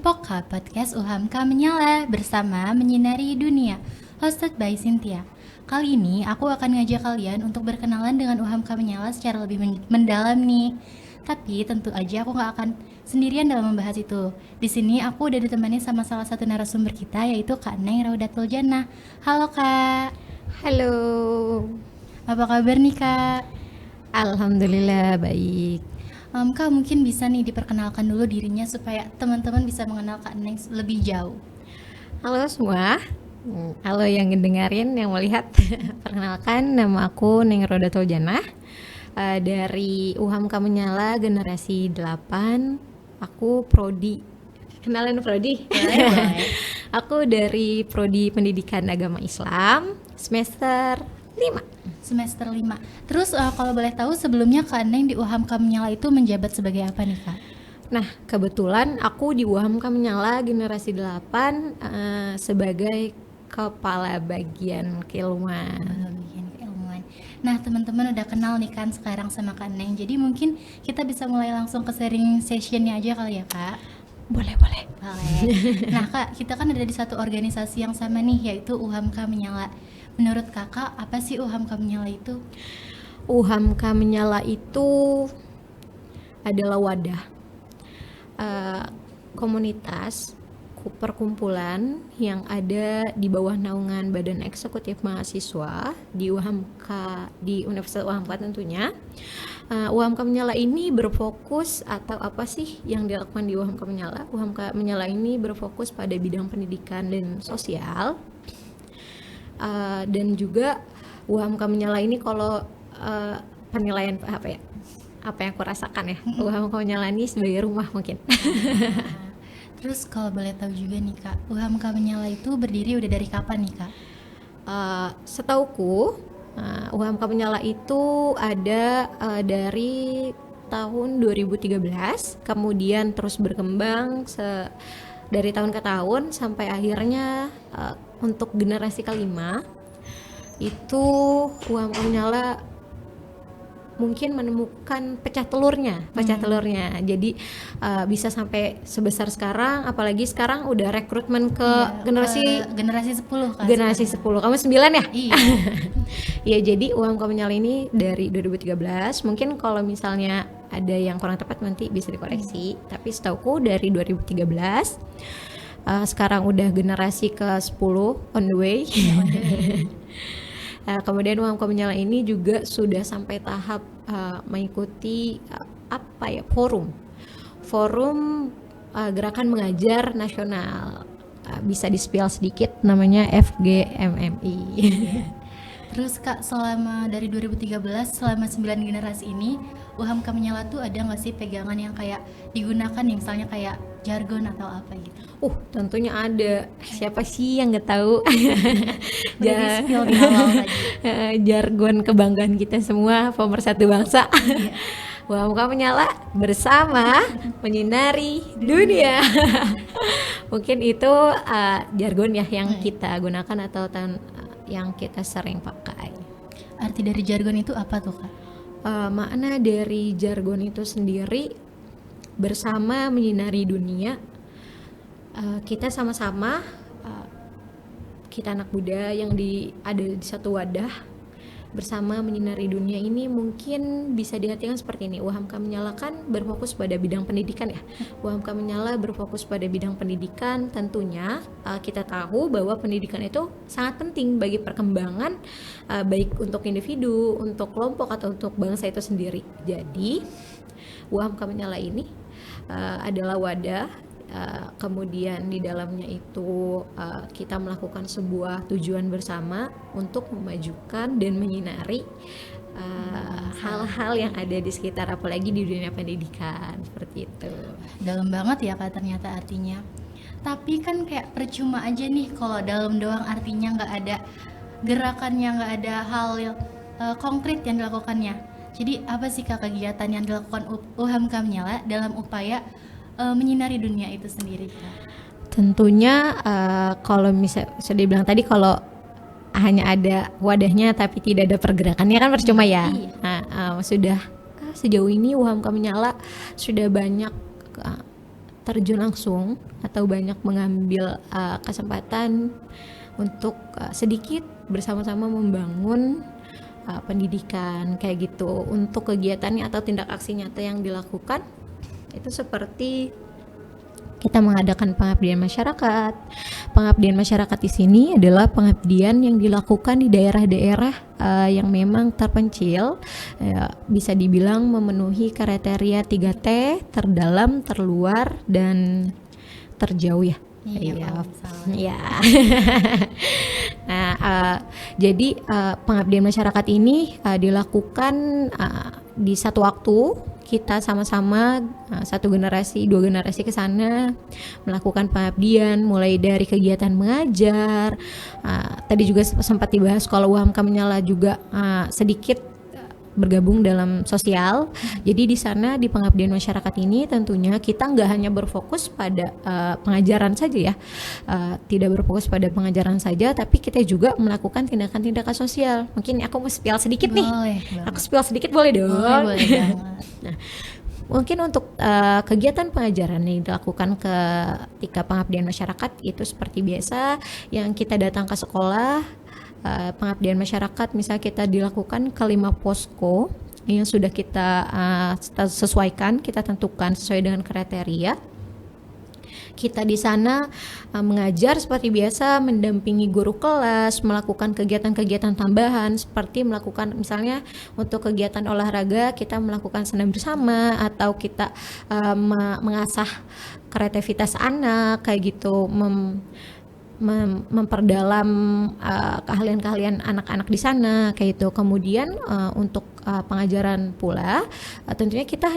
Poka Podcast UHAMKA Menyala bersama Menyinari Dunia, hosted by Cynthia. Kali ini aku akan ngajak kalian untuk berkenalan dengan UHAMKA Menyala secara lebih mendalam nih. Tapi tentu aja aku gak akan sendirian dalam membahas itu. Di sini aku udah ditemani sama salah satu narasumber kita, yaitu Kak Neng Raudatul Jannah. Halo Kak. Halo. Apa kabar nih Kak? Alhamdulillah baik. Kak mungkin bisa nih diperkenalkan dulu dirinya supaya teman-teman bisa mengenal Kak Neng lebih jauh. Halo semua. Halo yang ngedengerin, yang melihat. Perkenalkan, nama aku Neng Raudatul Jannah. Dari UHAMKA Menyala generasi 8. Aku prodi. Kenalan prodi? Boleh. Aku dari prodi Pendidikan Agama Islam semester 5. Semester 5. Terus kalau boleh tahu sebelumnya Kak Neng di UHAMKA Menyala itu menjabat sebagai apa nih Kak? Nah, kebetulan aku di UHAMKA Menyala generasi 8 sebagai kepala bagian keilmuan. Nah, teman-teman udah kenal nih kan sekarang sama Kak Neng. Jadi mungkin kita bisa mulai langsung ke sharing sessionnya aja kali ya Kak? Boleh. Nah Kak, kita kan ada di satu organisasi yang sama nih, yaitu UHAMKA Menyala. Menurut kakak, apa sih UHAMKA Menyala itu? UHAMKA Menyala itu adalah wadah komunitas perkumpulan yang ada di bawah naungan Badan Eksekutif Mahasiswa di UHAMKA, di Universitas UHAMKA tentunya. UHAMKA Menyala ini berfokus, atau apa sih yang dilakukan di UHAMKA Menyala? UHAMKA Menyala ini berfokus pada bidang pendidikan dan sosial. Dan juga UHAMKA Menyala ini kalau penilaian apa yang aku rasakan ya, UHAMKA Menyala ini sebagai rumah mungkin. Terus kalau boleh tahu juga nih Kak, UHAMKA Menyala itu berdiri udah dari kapan nih Kak? Setauku UHAMKA Menyala itu ada dari tahun 2013, kemudian terus berkembang dari tahun ke tahun sampai akhirnya untuk generasi kelima itu UHAMKA Menyala mungkin menemukan pecah telurnya. Jadi bisa sampai sebesar sekarang, apalagi sekarang udah rekrutmen ke generasi 10 kan. Generasi 10. Kamu 9 ya? Iya. Ya, jadi UHAMKA Menyala ini dari 2013. Mungkin kalau misalnya ada yang kurang tepat nanti bisa dikoreksi. Tapi setauku dari 2013. Sekarang udah generasi ke-10 on the way. Kemudian UHAMKA Menyala ini juga sudah sampai tahap mengikuti forum gerakan mengajar nasional, bisa di-spill sedikit, namanya FGMMI. Terus Kak, selama dari 2013 selama 9 generasi ini UHAMKA Menyala tuh ada nggak sih pegangan yang kayak digunakan nih, misalnya kayak jargon atau apa gitu? Tentunya ada. Siapa sih yang nggak tahu? Jargon kebanggaan kita semua, pemersatu bangsa. UHAMKA Menyala bersama menyinari dunia. Mungkin itu jargon ya yang kita gunakan atau yang kita sering pakai. Arti dari jargon itu apa tuh Kak? Makna dari jargon itu sendiri bersama menyinari dunia. Kita sama-sama kita anak muda yang ada di satu wadah bersama menyinari dunia ini, mungkin bisa diartikan seperti ini. UHAMKA Menyala kan berfokus pada bidang pendidikan ya. UHAMKA Menyala berfokus pada bidang pendidikan. Tentunya kita tahu bahwa pendidikan itu sangat penting bagi perkembangan baik untuk individu, untuk kelompok, atau untuk bangsa itu sendiri. Jadi UHAMKA Menyala ini adalah wadah. Kemudian di dalamnya itu kita melakukan sebuah tujuan bersama untuk memajukan dan menyinari hal-hal yang ada di sekitar, apalagi di dunia pendidikan, seperti itu. Dalam banget ya Kak ternyata artinya. Tapi kan kayak percuma aja nih kalau dalam doang, artinya nggak ada gerakannya, nggak ada hal yang konkret yang dilakukannya. Jadi apa sih Kak kegiatan yang dilakukan UHAMKA Menyala dalam upaya menyinari dunia itu sendiri Kak? Tentunya kalau misalnya sudah dibilang tadi, kalau hanya ada wadahnya tapi tidak ada pergerakannya kan percuma ya. Sudah sejauh ini UHAMKA Menyala sudah banyak terjun langsung atau banyak mengambil kesempatan untuk sedikit bersama-sama membangun pendidikan kayak gitu. Untuk kegiatannya atau tindak aksi nyata yang dilakukan itu seperti kita mengadakan pengabdian masyarakat. Pengabdian masyarakat di sini adalah pengabdian yang dilakukan di daerah-daerah yang memang terpencil, bisa dibilang memenuhi kriteria 3T, terdalam, terluar, dan terjauh ya. Iya, kalau misalnya. Ya. Nah, jadi pengabdian masyarakat ini dilakukan di satu waktu. Kita sama-sama satu generasi, dua generasi ke sana melakukan pengabdian, mulai dari kegiatan mengajar. Tadi juga sempat dibahas kalau UHAMKA menyala juga sedikit bergabung dalam sosial. Jadi di sana di pengabdian masyarakat ini tentunya kita nggak hanya berfokus pada pengajaran saja ya, tidak berfokus pada pengajaran saja, tapi kita juga melakukan tindakan-tindakan sosial. Mungkin aku mau spill sedikit nih. Aku spill sedikit boleh dong? Boleh banget. Nah, mungkin untuk kegiatan pengajaran yang dilakukan ketika pengabdian masyarakat itu seperti biasa yang kita datang ke sekolah. Pengabdian masyarakat misalnya kita dilakukan ke 5 posko yang sudah kita sesuaikan, kita tentukan sesuai dengan kriteria. Kita di sana mengajar seperti biasa, mendampingi guru kelas, melakukan kegiatan-kegiatan tambahan seperti melakukan misalnya untuk kegiatan olahraga kita melakukan senam bersama atau kita mengasah kreativitas anak kayak gitu, memperdalam keahlian-keahlian anak-anak di sana kayak itu. Kemudian untuk pengajaran pula tentunya kita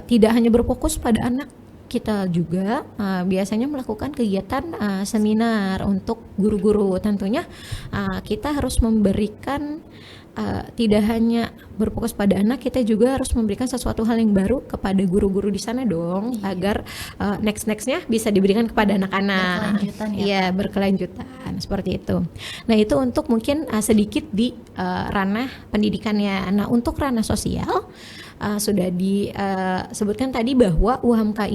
tidak hanya berfokus pada anak, kita juga biasanya melakukan kegiatan seminar untuk guru-guru. Tentunya kita harus memberikan tidak hanya berfokus pada anak, kita juga harus memberikan sesuatu hal yang baru kepada guru-guru di sana dong, agar nextnya bisa diberikan kepada anak-anak. Berkelanjutan ya. Iya, berkelanjutan seperti itu. Nah, itu untuk mungkin sedikit di ranah pendidikannya. Nah, untuk ranah sosial sudah disebutkan tadi bahwa UHAMKA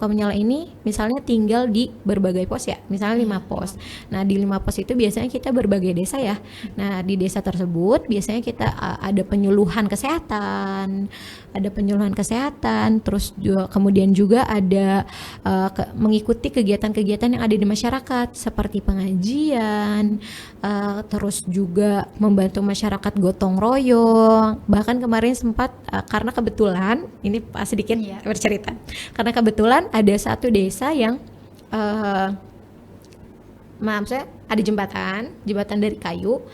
menyala ini misalnya tinggal di berbagai pos ya, misalnya 5 pos. Nah, di 5 pos itu biasanya kita berbagai desa ya. Nah, di desa tersebut biasanya kita ada penyuluhan kesehatan, terus juga, kemudian juga ada mengikuti kegiatan-kegiatan yang ada di masyarakat seperti pengajian, terus juga membantu masyarakat gotong royong. Bahkan kemarin sempat karena kebetulan ini sedikit bercerita, karena kebetulan ada satu desa yang ada jembatan dari kayu.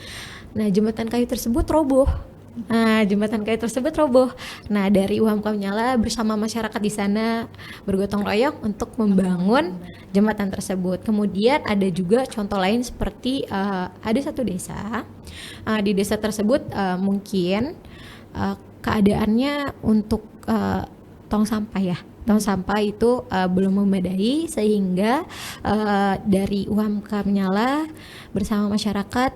Nah, jembatan kayu tersebut roboh. Nah, dari UHAMKA menyala bersama masyarakat di sana bergotong royong untuk membangun jembatan tersebut. Kemudian ada juga contoh lain seperti ada satu desa, di desa tersebut mungkin keadaannya untuk tong sampah itu belum memadai, sehingga dari UHAMKA menyala bersama masyarakat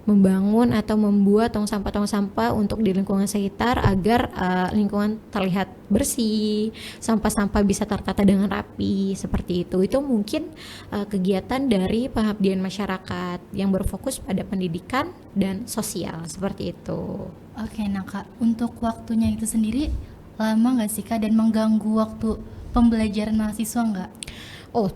membangun atau membuat tong sampah untuk di lingkungan sekitar agar lingkungan terlihat bersih, sampah-sampah bisa tertata dengan rapi seperti itu. Itu mungkin kegiatan dari pengabdian masyarakat yang berfokus pada pendidikan dan sosial seperti itu. Oke, nah Kak, untuk waktunya itu sendiri lama nggak sih Kak, dan mengganggu waktu pembelajaran mahasiswa nggak? Oh,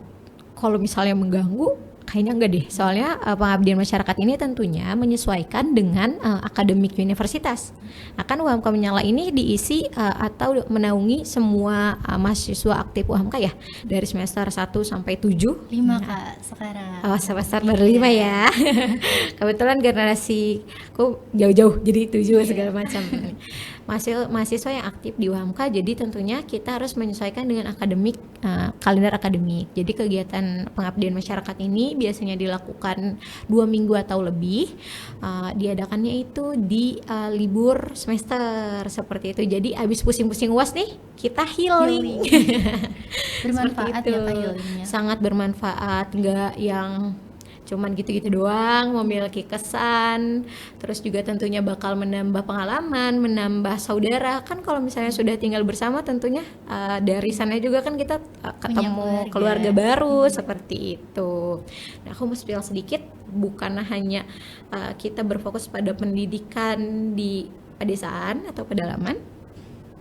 kalau misalnya mengganggu, kayaknya enggak deh, soalnya pengabdian masyarakat ini tentunya menyesuaikan dengan akademik universitas. Akan UHAMKA menyala ini diisi atau menaungi semua mahasiswa aktif UHAMKA ya, dari semester 1 sampai 7. 5 Kak sekarang. Oh, semester baru 5 ya. Kebetulan generasiku jauh-jauh jadi 7 segala macam. Mahasiswa yang aktif di UHAMKA, jadi tentunya kita harus menyesuaikan dengan kalender akademik. Jadi kegiatan pengabdian masyarakat ini biasanya dilakukan 2 minggu atau lebih. Diadakannya itu di libur semester seperti itu. Jadi abis pusing-pusing UAS nih, kita healing. Bermanfaat ya Kak healingnya? Sangat bermanfaat, nggak yang cuman gitu-gitu doang, memiliki kesan, terus juga tentunya bakal menambah pengalaman, menambah saudara. Kan kalau misalnya sudah tinggal bersama tentunya dari sana juga kan kita ketemu keluarga baru seperti itu. Nah, aku mau spill sedikit, bukan hanya kita berfokus pada pendidikan di pedesaan atau pedalaman,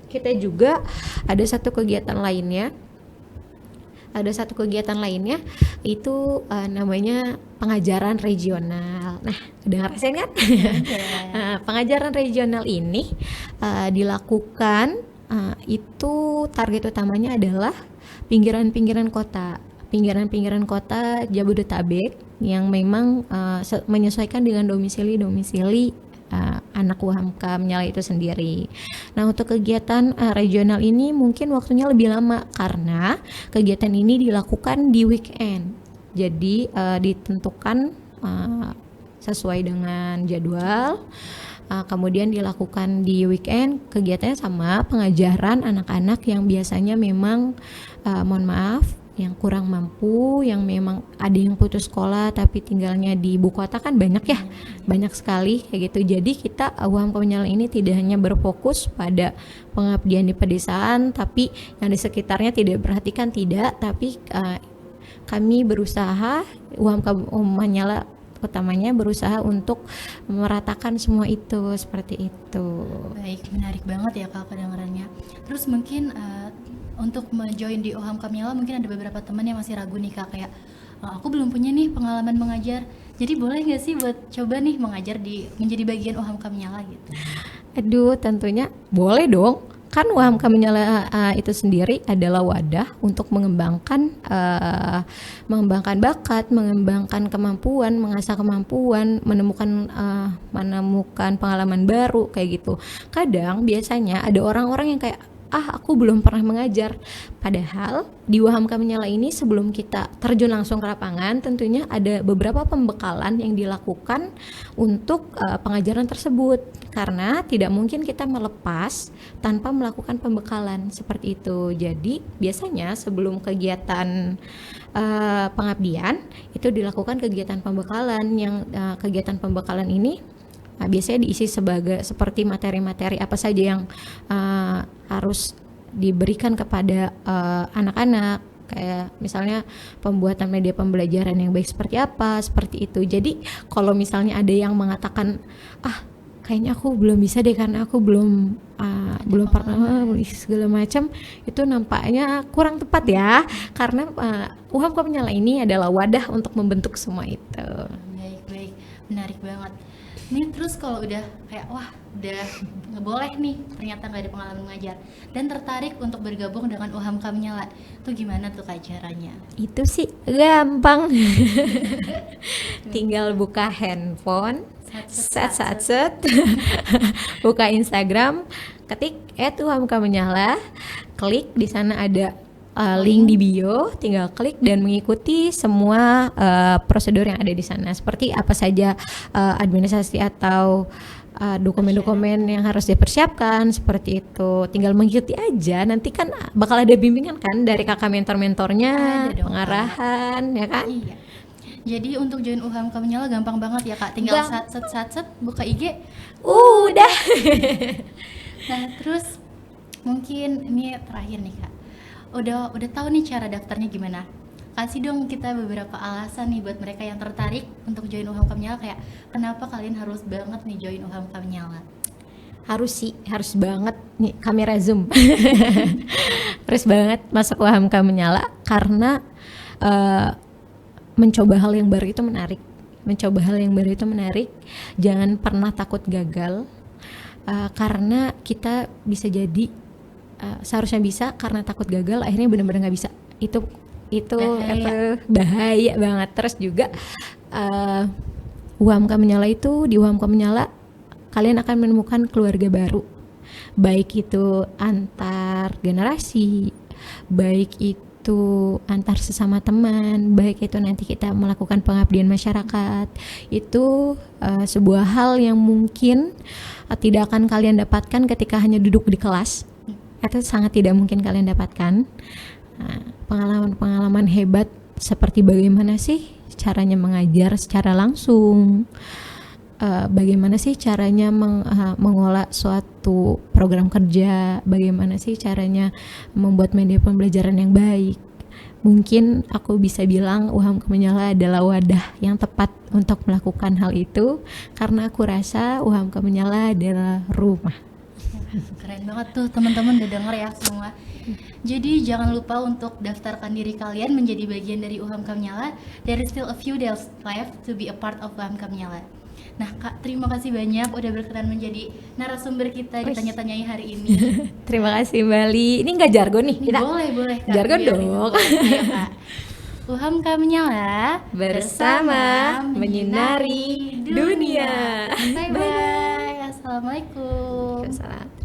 kita juga ada satu kegiatan lainnya. Itu namanya pengajaran regional. Nah, udah ngerasain kan? Nah, pengajaran regional ini dilakukan itu target utamanya adalah pinggiran-pinggiran kota Jabodetabek yang memang menyesuaikan dengan domisili anak UHAMKA Menyala itu sendiri. Nah, untuk kegiatan regional ini mungkin waktunya lebih lama karena kegiatan ini dilakukan di weekend. Jadi ditentukan sesuai dengan jadwal. Kemudian dilakukan di weekend. Kegiatannya sama pengajaran anak-anak yang biasanya memang mohon maaf yang kurang mampu, yang memang ada yang putus sekolah tapi tinggalnya di ibu kota kan banyak ya, banyak sekali kayak gitu. Jadi kita UHAMKA Menyala ini tidak hanya berfokus pada pengabdian di pedesaan, tapi yang di sekitarnya tidak diperhatikan, tidak, tapi kami berusaha, UHAMKA Menyala utamanya berusaha untuk meratakan semua itu, seperti itu. Baik, menarik banget ya Kak kedengarannya. Terus mungkin untuk menjoin di UHAMKA Menyala mungkin ada beberapa teman yang masih ragu nih Kak, kayak aku belum punya nih pengalaman mengajar, jadi boleh nggak sih buat coba nih mengajar menjadi bagian UHAMKA Menyala gitu? Aduh, tentunya boleh dong. Kan UHAMKA Menyala itu sendiri adalah wadah untuk mengembangkan bakat, mengembangkan kemampuan, mengasah kemampuan, menemukan pengalaman baru kayak gitu. Kadang biasanya ada orang-orang yang kayak aku belum pernah mengajar. Padahal di UHAMKA Menyala ini sebelum kita terjun langsung ke lapangan, tentunya ada beberapa pembekalan yang dilakukan untuk pengajaran tersebut. Karena tidak mungkin kita melepas tanpa melakukan pembekalan seperti itu. Jadi biasanya sebelum kegiatan pengabdian itu dilakukan kegiatan pembekalan. Yang kegiatan pembekalan ini biasanya diisi seperti materi-materi apa saja yang harus diberikan kepada anak-anak, kayak misalnya pembuatan media pembelajaran yang baik seperti apa, seperti itu. Jadi kalau misalnya ada yang mengatakan kayaknya aku belum bisa deh karena aku belum pernah segala macam, itu nampaknya kurang tepat ya, karena UHAMKA Menyala ini adalah wadah untuk membentuk semua itu. Baik, menarik banget. Nih terus kalau udah kayak udah nggak boleh nih, ternyata nggak ada pengalaman mengajar dan tertarik untuk bergabung dengan UHAMKA Menyala, tuh gimana tuh Kak caranya? Itu sih gampang. Tinggal buka handphone, set buka Instagram, ketik @UHAMKA Menyala, klik di sana ada link di bio, tinggal klik dan mengikuti semua prosedur yang ada di sana. Seperti apa saja administrasi atau dokumen-dokumen yang harus dipersiapkan, seperti itu. Tinggal mengikuti aja, nanti kan bakal ada bimbingan kan dari kakak mentor-mentornya, pengarahan, ya kan? Iya. Jadi untuk join UHAMKA Menyala gampang banget ya Kak, tinggal set buka IG, udah. Nah terus mungkin ini terakhir nih Kak, udah tahu nih cara daftarnya gimana? Kasih dong kita beberapa alasan nih buat mereka yang tertarik untuk join UHAMKA Menyala, kayak kenapa kalian harus banget nih join UHAMKA Menyala? Harus banget nih kamera zoom. Harus banget masuk UHAMKA Menyala karena mencoba hal yang baru itu menarik. Jangan pernah takut gagal, karena kita bisa jadi seharusnya bisa, karena takut gagal akhirnya benar-benar nggak bisa. Itu bahaya banget. Terus juga UHAMKA Menyala itu, di UHAMKA Menyala kalian akan menemukan keluarga baru, baik itu antar generasi, baik itu antar sesama teman, baik itu nanti kita melakukan pengabdian masyarakat. Itu sebuah hal yang mungkin tidak akan kalian dapatkan ketika hanya duduk di kelas. Itu sangat tidak mungkin kalian dapatkan. Pengalaman-pengalaman hebat seperti bagaimana sih caranya mengajar secara langsung, bagaimana sih caranya mengolah suatu program kerja, bagaimana sih caranya membuat media pembelajaran yang baik. Mungkin aku bisa bilang UHAM Kemenyala adalah wadah yang tepat untuk melakukan hal itu, karena aku rasa UHAM Kemenyala adalah rumah. Keren banget tuh teman-teman, udah denger ya semua. Jadi jangan lupa untuk daftarkan diri kalian menjadi bagian dari UHAM Kemenyala. There is still a few days left to be a part of UHAM Kemenyala. Nah Kak, terima kasih banyak udah berkenan menjadi narasumber kita di Tanya-Tanyai hari ini. Terima kasih Mbak Ali. Ini nggak jargon nih kita? Boleh Kak. Jargon Biar dong. Ayo, Kak. UHAM Kemenyala bersama menyinari dunia. Bye bye. Assalamualaikum. Waalaikumsalam.